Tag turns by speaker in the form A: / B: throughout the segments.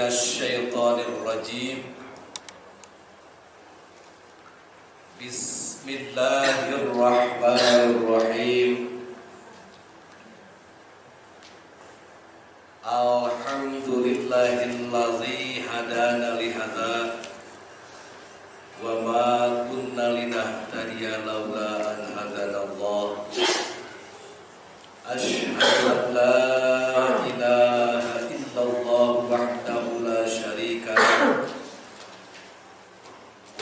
A: minasyaitonir rajim. Bismillahirrahmanirrahim. Alhamdulillahillazi hadana lihadza wa ma kunna linahtadiya laula an hadanallah. Asyhadu an la ilaha illallah wahdahu la syarika lahu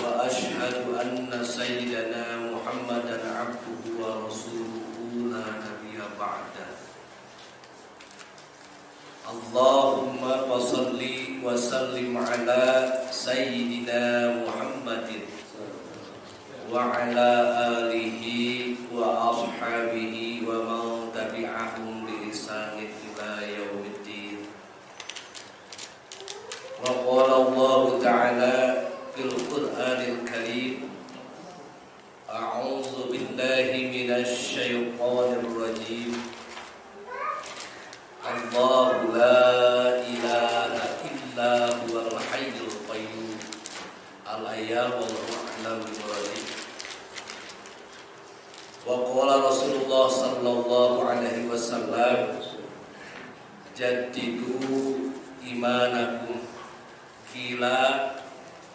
A: wa asyhadu anna sayyidana Muhammadan abduhu wa rasuluhu la nabiyya ba'dah. Allahumma salli wa sallim ala sayyidina Muhammadin wa ala alihi wa ashabihi wa man tabi'ahum bi ihsanin ila yaumiddin. Wa qala Allah ta'ala fil Qur'anil Karim, a'udzu billahi minasy syaithanir rajim. Allahu la ilaha illa huwal hayyul qayyum al-ayya wal a'lam bil-ghaib. Wa qala Rasulullah sallallahu alaihi wasallam, jaddidu imanakum. Qila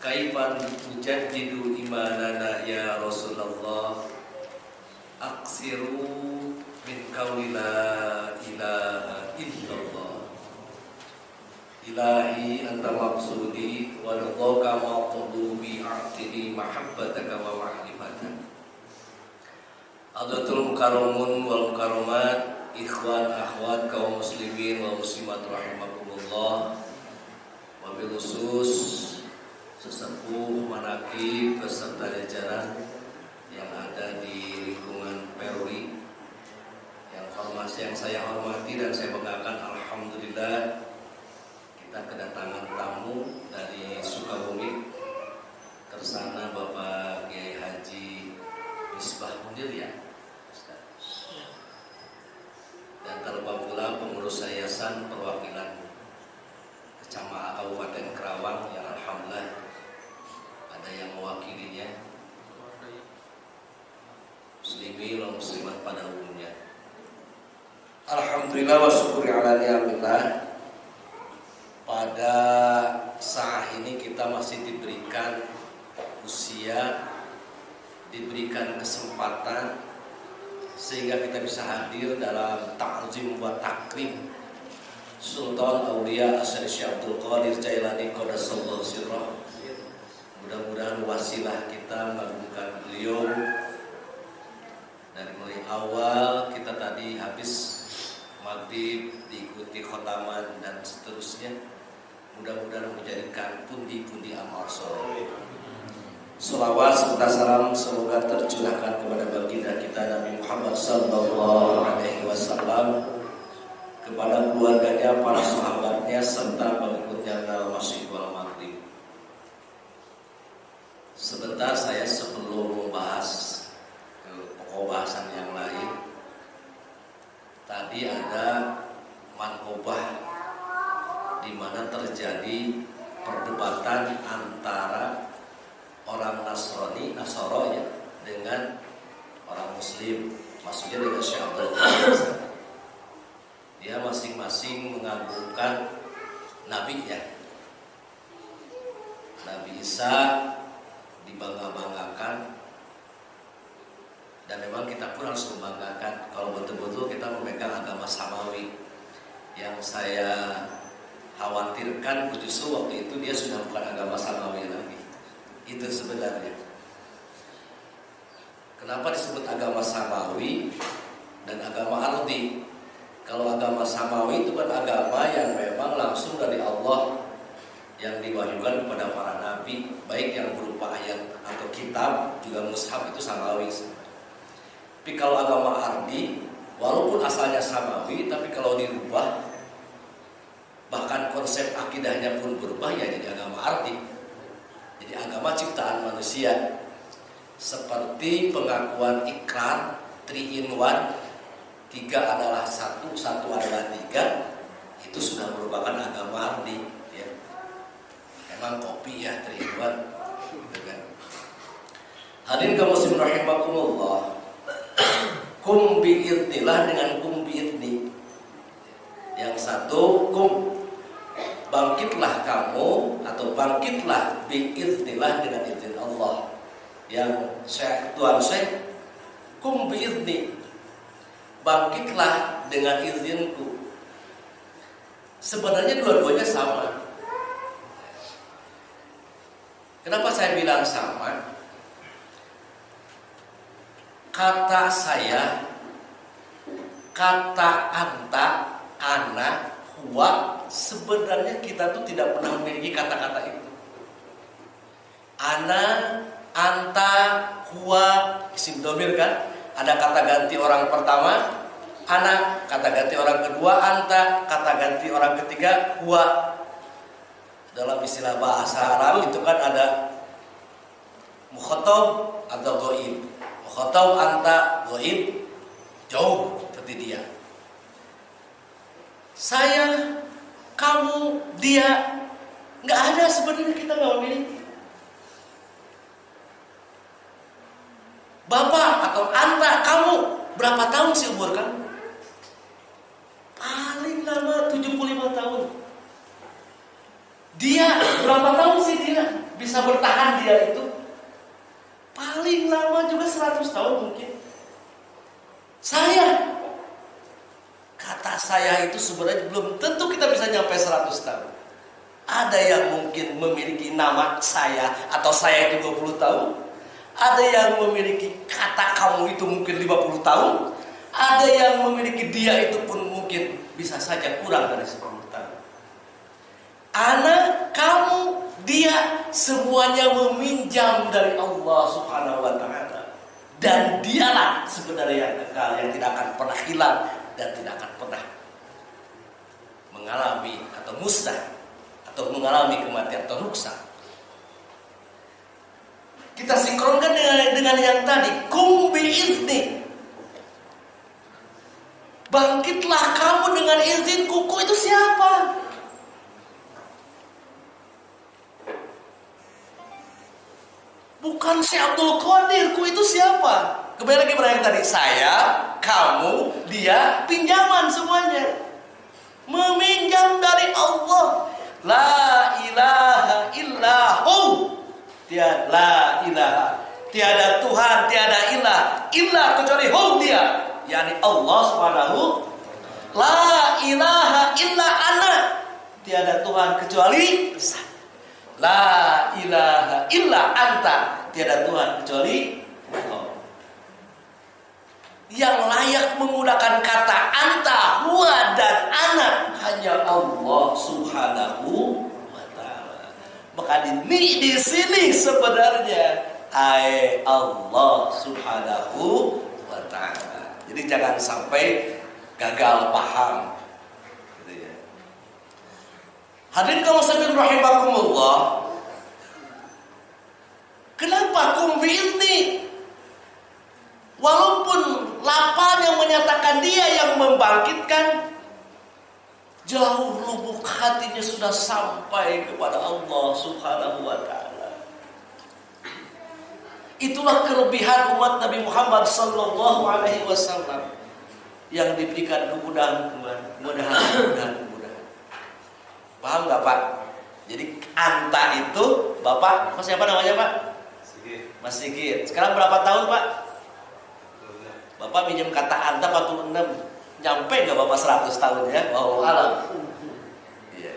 A: kaifan tujaddidu imanana ya Rasulullah? Aksiru min qawli la ilaha illallah. Ilahi anta maqsudi wa ridhaka maqdubi a'tini mahabbataka wa ma'rifataka. Adatul mukarramun wal mukarramat, ikhwan akhwat kaum muslimin wal muslimat rahimakumullah. Wabil khusus sesepuh manaqib beserta jajaran yang ada di lingkungan Peruri, yang saya hormati dan saya banggakan. Alhamdulillah kita kedatangan tamu dari Sukabumi, kersana Bapak Kiai Haji Misbah Munir ya, dan terlupa pula pengurus yayasan perwakilan Kecamatan Kabupaten Kerawang yang alhamdulillah ada yang mewakilinya, muslimin dan muslimat pada umumnya. Alhamdulillah wa syukuri ala ni'amillah. Pada saat ini kita masih diberikan usia, diberikan kesempatan sehingga kita bisa hadir dalam ta'zim wa takrim Sultan Aulia Asyari Syekh Abdul Qadir Jailani Qaddasallahu sirrah. Mudah-mudahan wasilah kita mengagungkan beliau. Dari mulai awal kita tadi habis maghrib diikuti khotaman dan seterusnya, mudah-mudahan menjadikan pundi-pundi amal soleh. Salawat serta salam semoga tercurahkan kepada baginda kita Nabi Muhammad sallallahu alaihi wasallam, kepada keluarganya, para sahabatnya serta pengikutnya dalam masjid wal maghrib. Sebentar saya sebelum membahas pokok bahasan yang lain, tadi ada manqobah di mana terjadi perdebatan antara orang Nasoro ya dengan orang Muslim, maksudnya dengan Syekh Abdul Qadir. Dia masing-masing mengagungkan nabinya. Nabi Isa dibangga-banggakan, dan memang kita pun harus membanggakan kalau betul-betul kita memegang agama samawi. Yang saya khawatirkan justru waktu itu dia sudah bukan agama samawi lagi. Itu sebenarnya. Kenapa disebut agama samawi dan agama ardi? Kalau agama samawi itu kan agama yang memang langsung dari Allah, yang diwahyukan kepada para nabi, baik yang berupa ayat atau kitab, juga mushaf, itu samawi. Tapi kalau agama ardi, walaupun asalnya samawi, tapi kalau dirubah, bahkan konsep akidahnya pun berubah, ya jadi agama ardi. Jadi agama ciptaan manusia. Seperti pengakuan ikrar 3 in 1, 3 adalah 1, 1 adalah 3, itu sudah merupakan agama ardi ya. Emang kopi ya teriuan, gitu kan? Hadirin kaum muslimin rahimakumullah. Kum bi'idnillah dengan kum bi'idni. Yang satu kum, bangkitlah kamu atau bangkitlah bi'idnillah dengan izin Allah. Yang Tuhan saya kum bi'idni, bangkitlah dengan izinku. Sebenarnya dua-duanya sama. Kenapa saya bilang sama? Kata saya, kata anta, ana, huwa, sebenarnya kita tuh tidak pernah memiliki kata-kata itu. Ana, anta, huwa, isim domir kan? Ada kata ganti orang pertama, ana, kata ganti orang kedua, anta, kata ganti orang ketiga, huwa. Dalam istilah bahasa Arab itu kan ada mukhatab atau ghaib. Mukhatab anta, ghaib jauh seperti dia. Saya, kamu, dia, nggak ada sebenarnya, kita nggak memiliki. Bapak atau anta, kamu berapa tahun sih umur kamu? Paling lama 75 tahun. Dia berapa tahun sih dia bisa bertahan dia itu? Paling lama juga 100 tahun mungkin. Saya, kata saya itu sebenarnya belum tentu kita bisa nyampe 100 tahun. Ada yang mungkin memiliki nama saya atau saya itu 20 tahun. Ada yang memiliki kata kamu itu mungkin 50 tahun. Ada yang memiliki dia itu pun mungkin bisa saja kurang dari 10 tahun. Anak, kamu, dia, semuanya meminjam dari Allah Subhanahu wa Ta'ala. Dan dialah sebenarnya yang kekal, yang tidak akan pernah hilang dan tidak akan pernah mengalami atau musnah atau mengalami kematian atau rusak. Kita sinkronkan dengan yang tadi, kum bi'izni. Bangkitlah kamu dengan izinku. Ku itu siapa? Bukan si Abdul Qadir. Ku itu siapa? Kembali lagi pada yang tadi. Saya, kamu, dia, pinjaman semuanya. Meminjam dari Allah. La ilaha illahu. Tiada la ilaha. Tiada Tuhan, tiada ilah. Ilah kecuali hu dia. Yani Allah Subhanahu. La ilaha illa ana. Tiada Tuhan kecuali la ilaha illa anta. Tiada Tuhan kecuali engkau. Yang layak menggunakan kata anta, huwa dan ana hanya Allah Subhanahu wa ta'ala. Maka di sini sebenarnya Allah Subhanahu wa ta'ala. Jadi jangan sampai gagal paham. Gitu ya. Hadirin kaum muslimin rahimakumullah. Kenapa kum bi'izni? Walaupun lapan yang menyatakan dia yang membangkitkan, jauh lubuk hatinya sudah sampai kepada Allah Subhanahu wa ta'ala. Itulah kelebihan umat Nabi Muhammad sallallahu alaihi wasallam yang diberikan kemudahan. Paham nggak Pak? Jadi anta itu Bapak, siapa namanya Pak? Mas Sigit. Sekarang berapa tahun Pak? Bapak minjem kata anta 46. Nyampe nggak Bapak 100 tahun ya? Wallahu alam. Iya.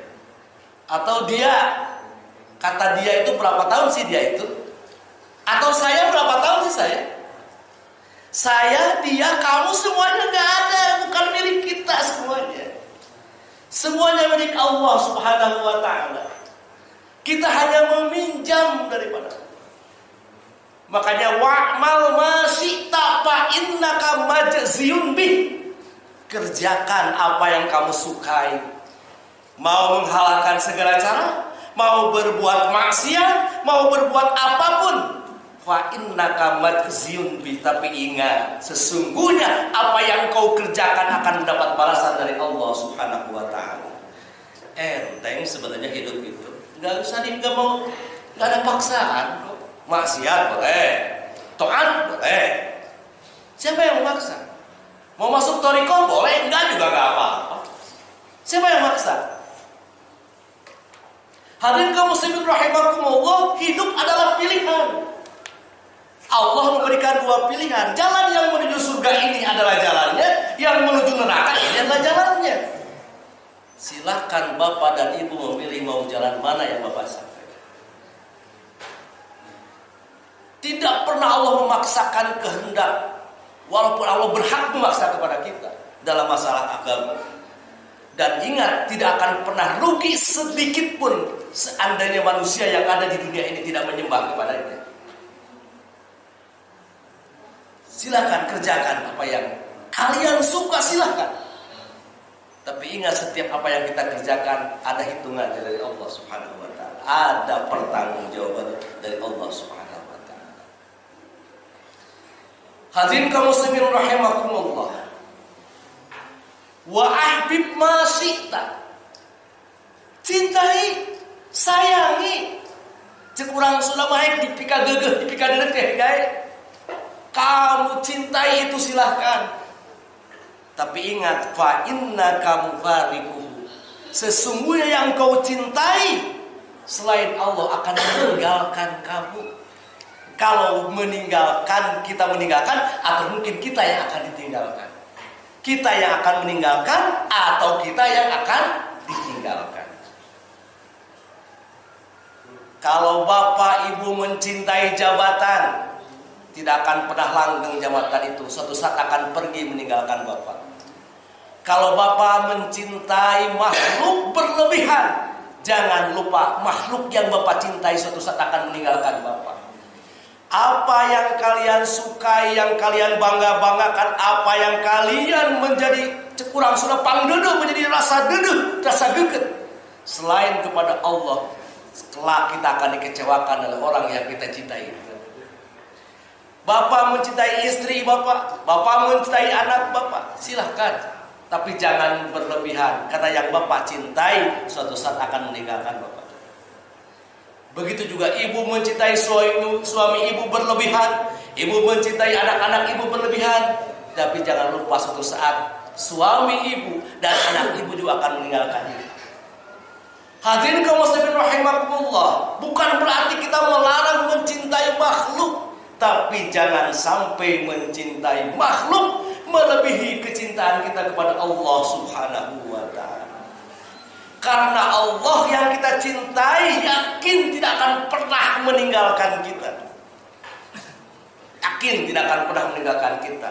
A: Atau dia, kata dia itu berapa tahun sih dia itu? Atau saya berapa tahun sih saya? Saya, dia, kamu semuanya nggak ada, bukan milik kita semuanya. Semuanya milik Allah Subhanahu wa ta'ala. Kita hanya meminjam daripada Allah. Makanya wa'mal ma syi'ta fa innaka majziyun bih. Kerjakan apa yang kamu sukai. Mau menghalalkan segala cara, mau berbuat maksiat, mau berbuat apapun, fa innaka majziyun bih. Tapi ingat, sesungguhnya apa yang kau kerjakan akan mendapat balasan dari Allah Subhanahu wa ta'ala. Enteng sebenarnya hidup itu. nggak mau, nggak ada paksaan kok. Maksiat boleh, taat boleh. Siapa yang memaksa? Mau masuk thariqah boleh, enggak juga nggak apa-apa. Siapa yang maksa? Hadirin kaum muslimin rahimakumullah, hidup adalah pilihan. Allah memberikan dua pilihan. Jalan yang menuju surga ini adalah jalannya, yang menuju neraka ini adalah jalannya. Silakan bapak dan ibu memilih mau jalan mana yang bapak sampai. Tidak pernah Allah memaksakan kehendak, walaupun Allah berhak memaksa kepada kita dalam masalah agama. Dan ingat, tidak akan pernah rugi sedikit pun seandainya manusia yang ada di dunia ini tidak menyembah kepadanya. Silakan kerjakan apa yang kalian suka, silakan. Tapi ingat, setiap apa yang kita kerjakan ada hitungannya dari Allah Subhanahu wa taala. Ada pertanggungjawaban dari Allah Subhanahu wa taala. Hadirin kaum muslimin rahimakumullah. Wa ahbib ma syi'ta. Cintai, sayangi. Cek urang Sunda mah dipika geugeuh, dipika deuleu teh gae. Kamu cintai itu silahkan. Tapi ingat, fa innaka mufariquhu. Sesungguhnya yang kau cintai selain Allah akan meninggalkan kamu. Kalau meninggalkan, kita meninggalkan, atau mungkin kita yang akan ditinggalkan. Kita yang akan meninggalkan atau kita yang akan ditinggalkan. Kalau bapak ibu mencintai jabatan, tidak akan pernah langgeng jabatan itu. Suatu saat akan pergi meninggalkan bapak. Kalau bapak mencintai makhluk berlebihan, jangan lupa makhluk yang bapak cintai suatu saat akan meninggalkan bapak. Apa yang kalian sukai, yang kalian bangga-banggakan, apa yang kalian menjadi kurang sudah pangdedo, menjadi rasa deduh, rasa geget, selain kepada Allah, setelah kita akan dikecewakan oleh orang yang kita cintai. Bapak mencintai istri bapak, bapak mencintai anak bapak, silahkan. Tapi jangan berlebihan, karena yang bapak cintai suatu saat akan meninggalkan bapak. Begitu juga ibu mencintai suami ibu berlebihan, ibu mencintai anak-anak ibu berlebihan. Tapi jangan lupa suatu saat suami ibu dan anak ibu juga akan meninggalkan ibu. Hadirin kaum muslimin rahimakumullah, bukan berarti kita melarang mencintai makhluk. Tapi jangan sampai mencintai makhluk melebihi kecintaan kita kepada Allah Subhanahu wa taala. Karena Allah yang kita cintai yakin tidak akan pernah meninggalkan kita. Yakin tidak akan pernah meninggalkan kita.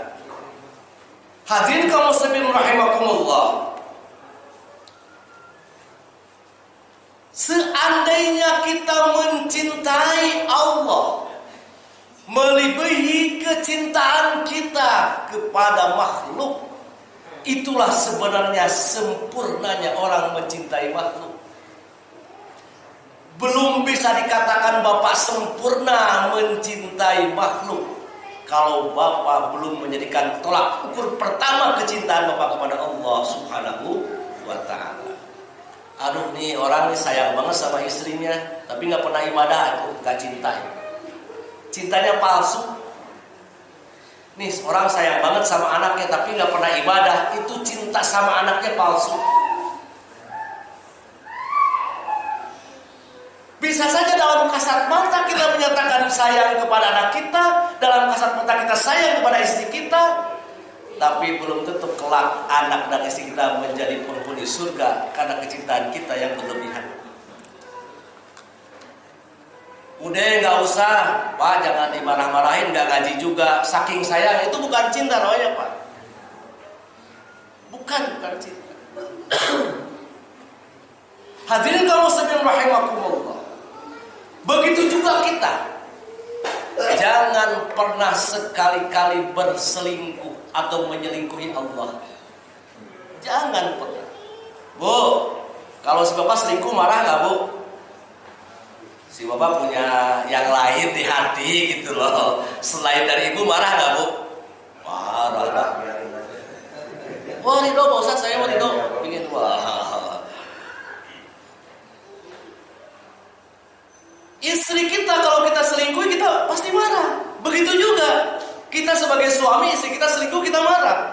A: Hadirin kaum muslimin rahimakumullah. Seandainya kita mencintai Allah melebihi kecintaan kita kepada makhluk, itulah sebenarnya sempurnanya orang mencintai makhluk. Belum bisa dikatakan bapak sempurna mencintai makhluk kalau bapak belum menjadikan tolak ukur pertama kecintaan bapak kepada Allah Subhanahu wa ta'ala. Aduh nih orang nih sayang banget sama istrinya, tapi nggak pernah ibadah, itu nggak cinta. Cintanya palsu. Nih orang sayang banget sama anaknya tapi nggak pernah ibadah, itu cinta sama anaknya palsu. Bisa saja dalam kasat mata kita menyatakan sayang kepada anak kita, dalam kasat mata kita sayang kepada istri kita, tapi belum tentu kelak anak dan istri kita menjadi penghuni surga karena kecintaan kita yang berlebihan. Udah nggak usah, Pak, jangan dimarah-marahin, nggak ngaji juga. Saking sayang itu bukan cinta namanya, Pak. Bukan cinta. Hadirin kaum muslimin rahimakumullah. Begitu juga kita. Jangan pernah sekali-kali berselingkuh atau menyelingkuhi Allah. Jangan pernah. Bu, kalau si bapak selingkuh marah nggak, Bu? Si bapak punya yang lain di hati gitu loh. Selain dari ibu marah nggak, Bu? Marah lah. Wah ridho Pak Ustaz, saya mau ridho. Ingin wah. Begitu juga kita sebagai suami, istri kita selingkuh, kita marah.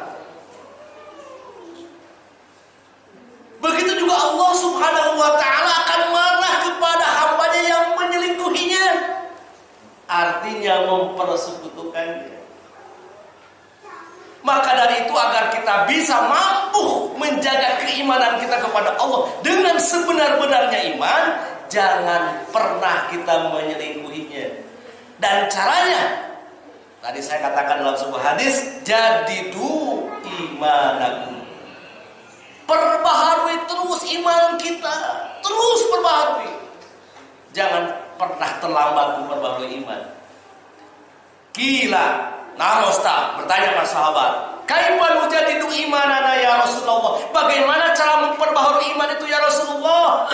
A: Begitu juga Allah Subhanahu wa ta'ala akan marah kepada hambanya yang menyelingkuhinya. Artinya mempersekutukannya. Maka dari itu agar kita bisa mampu menjaga keimanan kita kepada Allah dengan sebenar-benarnya iman, jangan pernah kita menyelingkuhinya. Dan caranya, tadi saya katakan dalam sebuah hadis, jadidu imanakum. Perbaharui terus iman kita, terus perbaharui. Jangan pernah terlambat memperbaharui iman. Gila, narosta bertanya para sahabat, kaifa nujadidu imanana ya Rasulullah? Bagaimana cara memperbaharui iman itu ya Rasulullah?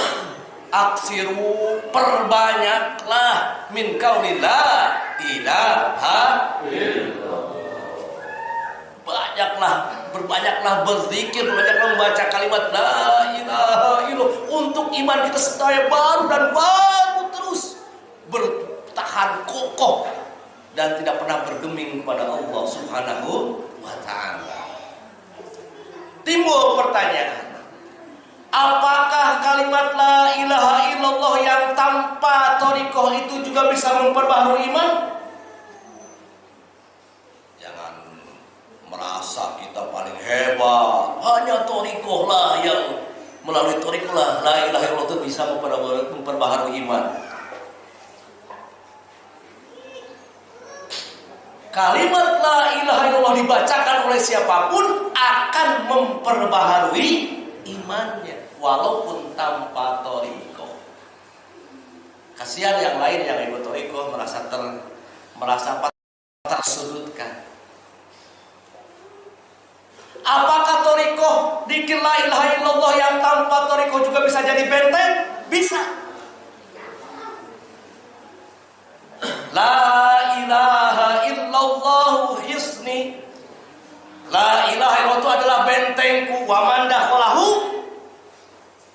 A: Aksiru, perbanyaklah min qauli la ilaha illallah. Berbanyaklah berzikir, berbanyaklah membaca kalimat la ilaha illallah untuk iman kita supaya baru dan baru terus bertahan kokoh dan tidak pernah bergeming kepada Allah Subhanahu wa ta'ala. Timbul pertanyaan, apakah kalimat la ilaha illallah yang tanpa thariqah itu juga bisa memperbaharui iman? Jangan merasa kita paling hebat, hanya thariqah lah yang melalui thariqah lah la ilaha illallah itu bisa memperbaharui iman. Kalimat la ilaha illallah dibacakan oleh siapapun akan memperbaharui imannya walaupun tanpa thariqah. Kasihan yang lain yang ikut thariqah merasa tersudutkan. Apakah thariqah dzikir la ilaha illallah yang tanpa thariqah juga bisa jadi benteng? Bisa. La ilaha illallah hisni. La ilaha illallah itu adalah bentengku. Wa man dakhalahu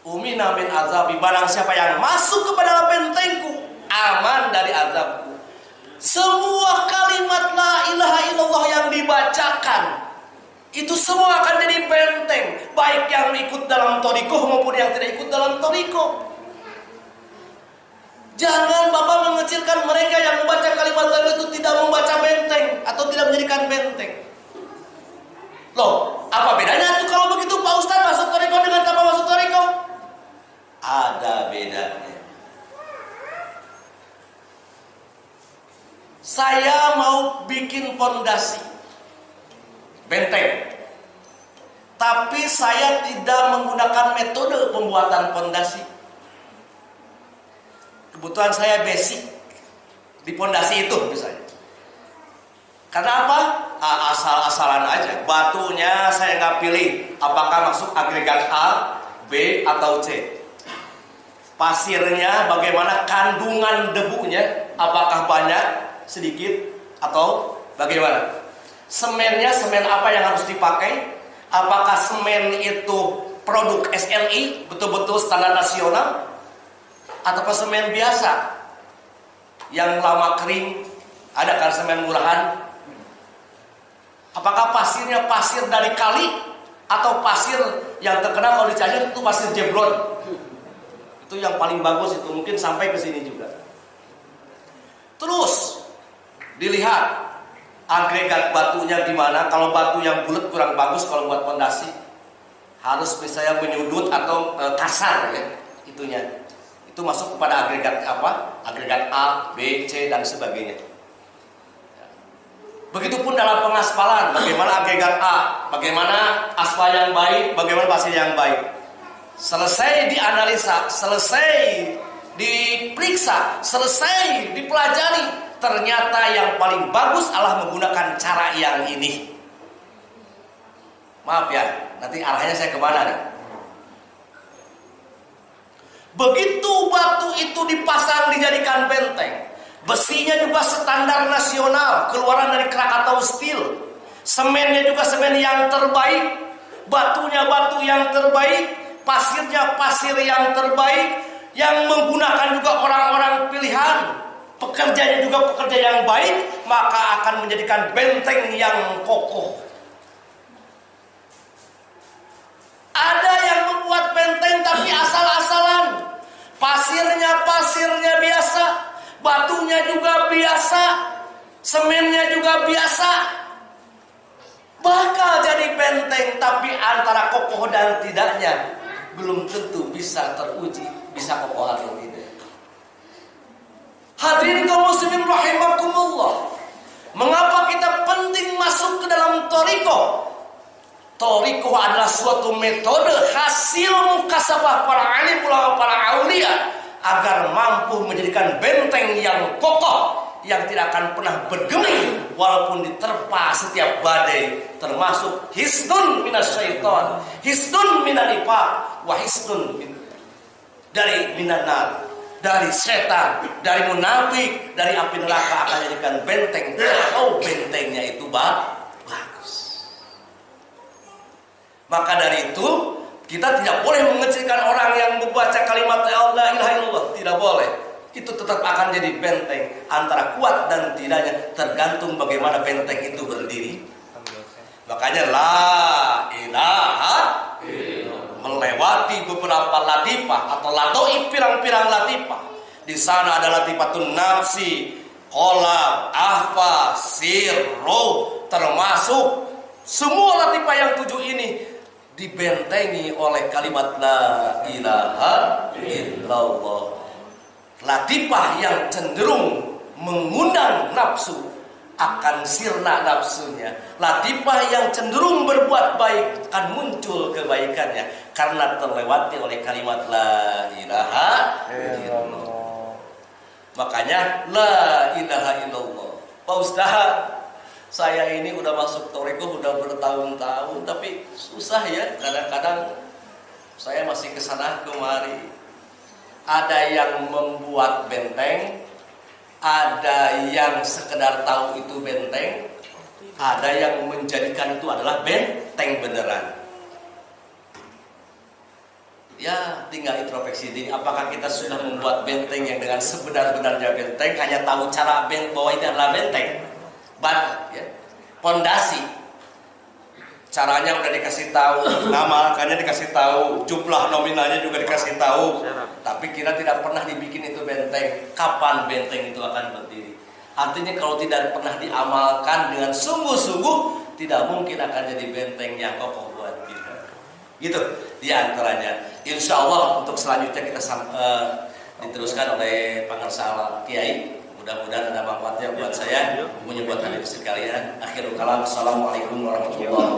A: umina min azabi. Barang siapa yang masuk kepada bentengku, aman dari azabku. Semua kalimat la ilaha illallah yang dibacakan itu semua akan jadi benteng, baik yang ikut dalam thariqah maupun yang tidak ikut dalam thariqah. Jangan Bapak mengecilkan mereka yang membaca kalimat la ilaha itu tidak membaca benteng atau tidak menjadikan benteng. Loh, apa bedanya itu kalau begitu Pak Ustaz masuk thariqah dengan tanpa masuk thariqah? Ada bedanya. Saya mau bikin pondasi benteng, tapi saya tidak menggunakan metode pembuatan pondasi. Kebutuhan saya basic di pondasi itu misalnya. Karena apa? Asal-asalan aja. Batunya saya nggak pilih apakah masuk agregat A, B atau C. Pasirnya bagaimana kandungan debunya, apakah banyak, sedikit atau bagaimana? Semennya semen apa yang harus dipakai? Apakah semen itu produk SLI, betul-betul standar nasional? Atau semen biasa yang lama kering? Ada kan semen murahan? Apakah pasirnya pasir dari kali atau pasir yang terkenal kalau dicari itu pasir Jeblon? Itu yang paling bagus itu, mungkin sampai ke sini juga. Terus dilihat agregat batunya gimana. Kalau batu yang bulat kurang bagus kalau buat pondasi. Harus misalnya menyudut atau kasar ya itunya. Itu masuk kepada agregat apa? Agregat A, B, C dan sebagainya. Begitupun dalam pengaspalan, bagaimana agregat A, bagaimana aspal yang baik, bagaimana pasir yang baik. Selesai dianalisa, selesai diperiksa, selesai dipelajari, ternyata yang paling bagus adalah menggunakan cara yang ini. Maaf ya, nanti arahnya saya kemana nih? Begitu batu itu dipasang dijadikan benteng, besinya juga standar nasional, keluaran dari Krakatau Steel. Semennya juga semen yang terbaik, batunya batu yang terbaik, pasirnya pasir yang terbaik, yang menggunakan juga orang-orang pilihan.
B: pekerjanya juga pekerja yang baik, maka akan menjadikan benteng yang kokoh. Ada yang membuat benteng tapi asal-asalan. Pasirnya biasa, batunya juga biasa, semennya juga biasa. Bakal jadi benteng, tapi antara kokoh dan tidaknya belum tentu bisa teruji, bisa kokoh atau tidak. Hadirin kaum muslimin rahimakumullah. Mengapa kita penting masuk ke dalam thariqah? Thariqah adalah suatu metode hasil mukasabah para alim ulama, para aulia, agar mampu menjadikan benteng yang kokoh, yang tidak akan pernah bergeming walaupun diterpa setiap badai, termasuk hisnun minasyaiton, hisnun minanifaq, wa hisnun dari minanar, dari setan, dari munafik, dari api neraka, akan jadikan benteng kalau bentengnya itu bagus. Maka dari itu kita tidak boleh mengecilkan orang yang membaca kalimat la ilaha illallah, tidak boleh. Itu tetap akan jadi benteng. Antara kuat dan tidaknya tergantung bagaimana benteng itu berdiri. Makanya la ilaha illallah melewati beberapa latifah atau latoib, pirang-pirang latifah. Di sana ada latifatun nafsi, qalab, ahfa, sirru, termasuk semua latifah yang 7 ini dibentengi oleh kalimat la ilaha illallah. Latifah yang cenderung mengundang nafsu akan sirna nafsunya. Latifah yang cenderung berbuat baik akan muncul kebaikannya karena terlewati oleh kalimat la ilaha illallah. Makanya la ilaha illallah. Pak Ustaz, saya ini udah masuk thariqah udah bertahun-tahun, tapi susah ya, kadang-kadang saya masih kesana kemari. Ada yang membuat benteng, ada yang sekedar tahu itu benteng, ada yang menjadikan itu adalah benteng beneran. Ya, tinggal introspeksi diri. Apakah kita sudah membuat benteng yang dengan sebenar-benarnya benteng, hanya tahu cara bahwa itu adalah benteng? Ya, pondasi, caranya udah dikasih tahu, nama akannya dikasih tahu, jumlah nominalnya juga dikasih tahu, tapi kita tidak pernah dibikin itu benteng. Kapan benteng itu akan berdiri? Artinya kalau tidak pernah diamalkan dengan sungguh-sungguh, tidak mungkin akan jadi benteng yang kokoh buat kita. Gitu diantaranya. Insya Allah untuk selanjutnya kita diteruskan oleh Pangersala Kiai. Mudah-mudahan ada manfaatnya buat saya, punya buat hadirin sekalian. Akhirul kalam, assalamualaikum warahmatullahi wabarakatuh.